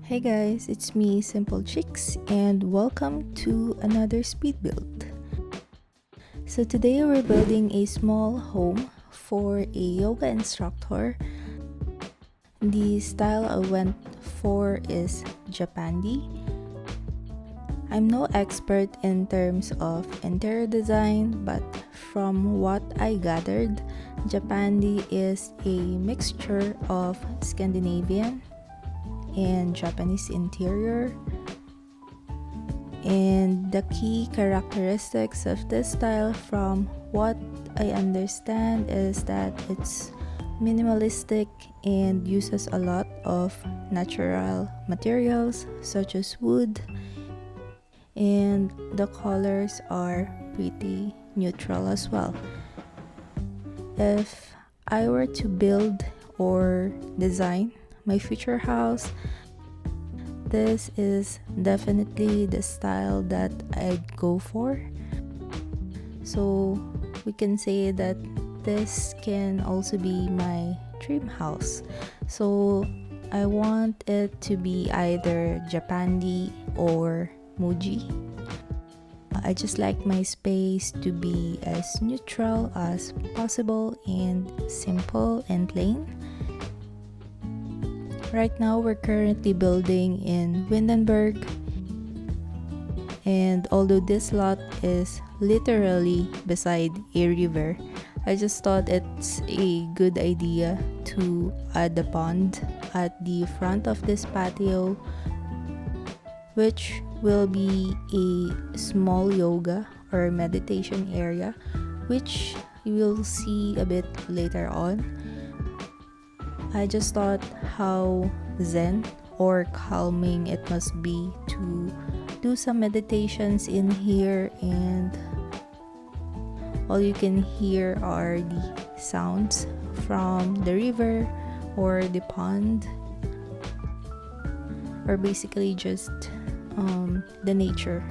Hey guys, it's me, simpolcheeks, and welcome to another speed build. So today we're building a small home for a yoga instructor. The style I went for is Japandi. I'm no expert in terms of interior design, but from what I gathered, Japandi is a mixture of Scandinavian and Japanese interior, and the key characteristics of this style, from what I understand, is that it's minimalistic and uses a lot of natural materials such as wood, and the colors are pretty neutral as well. If I were to build or design my future house, this is definitely the style that I'd go for. So we can say that this can also be my dream house. So I want it to be either Japandi or Muji. I just like my space to be as neutral as possible and simple and plain. Right now, we're currently building in Windenburg, and although this lot is literally beside a river, I just thought it's a good idea to add a pond at the front of this patio, which will be a small yoga or meditation area, which you will see a bit later on. I just thought how zen or calming it must be to do some meditations in here, and all you can hear are the sounds from the river or the pond, or basically just the nature.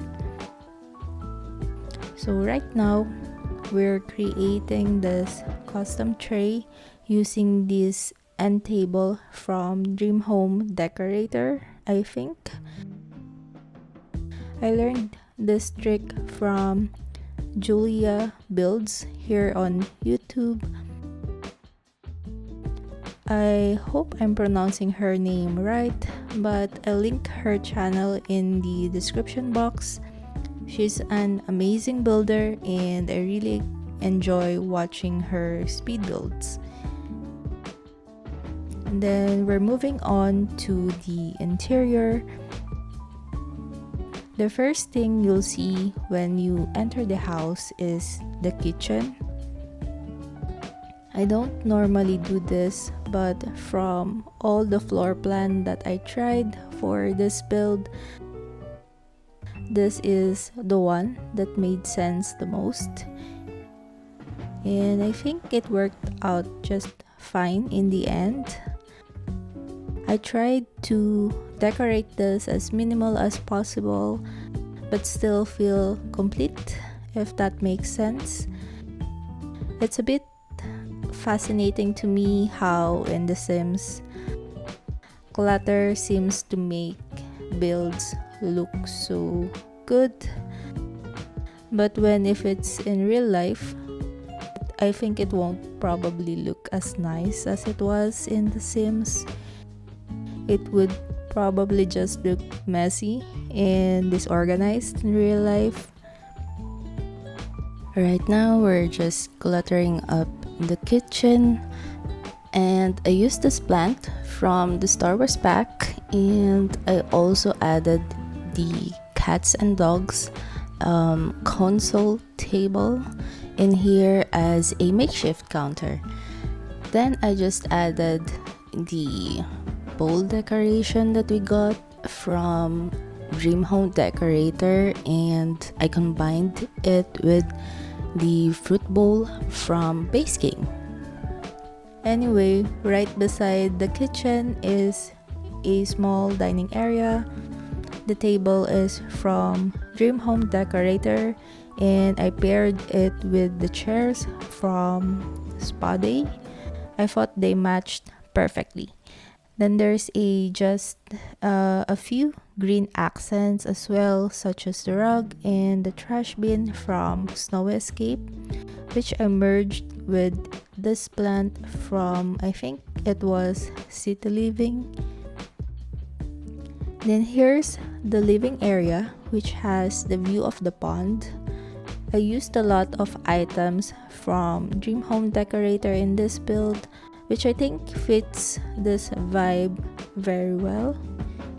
So right now we're creating this custom tray using this end table from Dream Home Decorator, I think. I learned this trick from Julia Builds here on YouTube. I hope I'm pronouncing her name right, but I'll link her channel in the description box. She's an amazing builder and I really enjoy watching her speed builds. And then we're moving on to the interior. The first thing you'll see when you enter the house is the kitchen. I don't normally do this, but from all the floor plan that I tried for this build, this is the one that made sense the most. And I think it worked out just fine in the end. I tried to decorate this as minimal as possible, but still feel complete, if that makes sense. It's a bit fascinating to me how in The Sims, clutter seems to make builds look so good, but if it's in real life, I think it won't probably look as nice as it was in The Sims. It would probably just look messy and disorganized in real life. Right now, we're just cluttering up the kitchen, and I used this plant from the Star Wars pack, and I also added the cats and dogs console table in here as a makeshift counter. Then I just added the bowl decoration that we got from Dream Home Decorator, and I combined it with the fruit bowl from Base Game. Anyway, right beside the kitchen is a small dining area. The table is from Dream Home Decorator, and I paired it with the chairs from Spa Day. I thought they matched perfectly. Then there's a few green accents as well, such as the rug and the trash bin from Snowy Escape, which I merged with this plant from, I think it was City Living. Then here's the living area, which has the view of the pond. I used a lot of items from Dream Home Decorator in this build, which I think fits this vibe very well.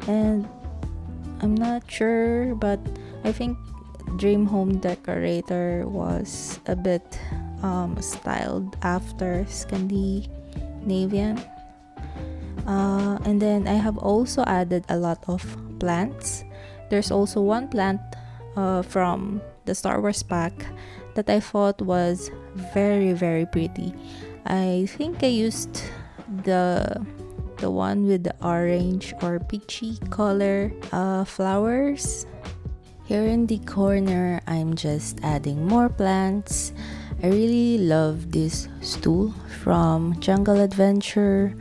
And I'm not sure, but I think Dream Home Decorator was a bit styled after Scandinavian. And then I have also added a lot of plants. There's also one plant from the Star Wars pack that I thought was very pretty. I think I used the one with the orange or peachy color flowers. Here in the corner, I'm just adding more plants. I really love this stool from Jungle Adventure.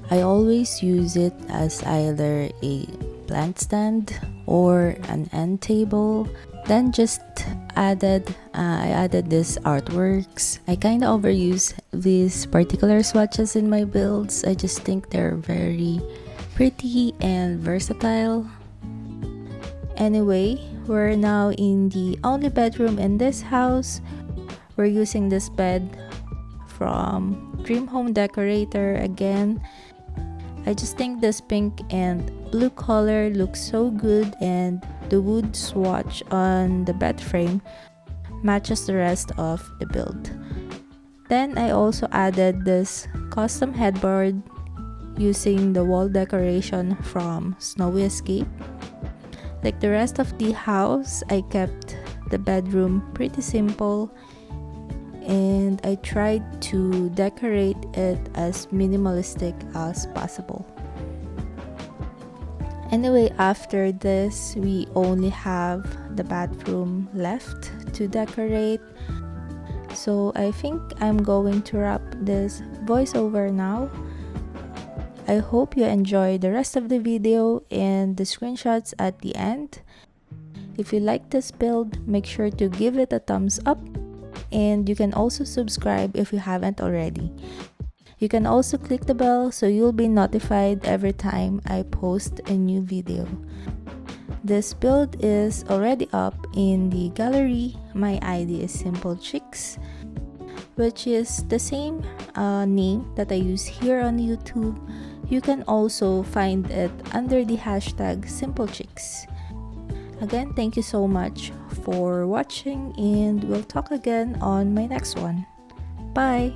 I always use it as either a plant stand or an end table. Then I added these artworks. I kind of overuse these particular swatches in my builds. I just think they're very pretty and versatile. Anyway, we're now in the only bedroom in this house. We're using this bed from Dream Home Decorator again. I just think this pink and blue color looks so good, and the wood swatch on the bed frame matches the rest of the build. Then I also added this custom headboard using the wall decoration from Snowy Escape. Like the rest of the house, I kept the bedroom pretty simple, and I tried to decorate it as minimalistic as possible. Anyway, after this, we only have the bathroom left to decorate. So I think I'm going to wrap this voiceover now. I hope you enjoy the rest of the video and the screenshots at the end. If you like this build, make sure to give it a thumbs up, and you can also subscribe if you haven't already. You can also click the bell so you'll be notified every time I post a new video. This build is already up in the gallery. My ID is simpolcheeks, which is the same name that I use here on YouTube. You can also find it under the hashtag simpolcheeks. Again, thank you so much for watching, and we'll talk again on my next one. Bye!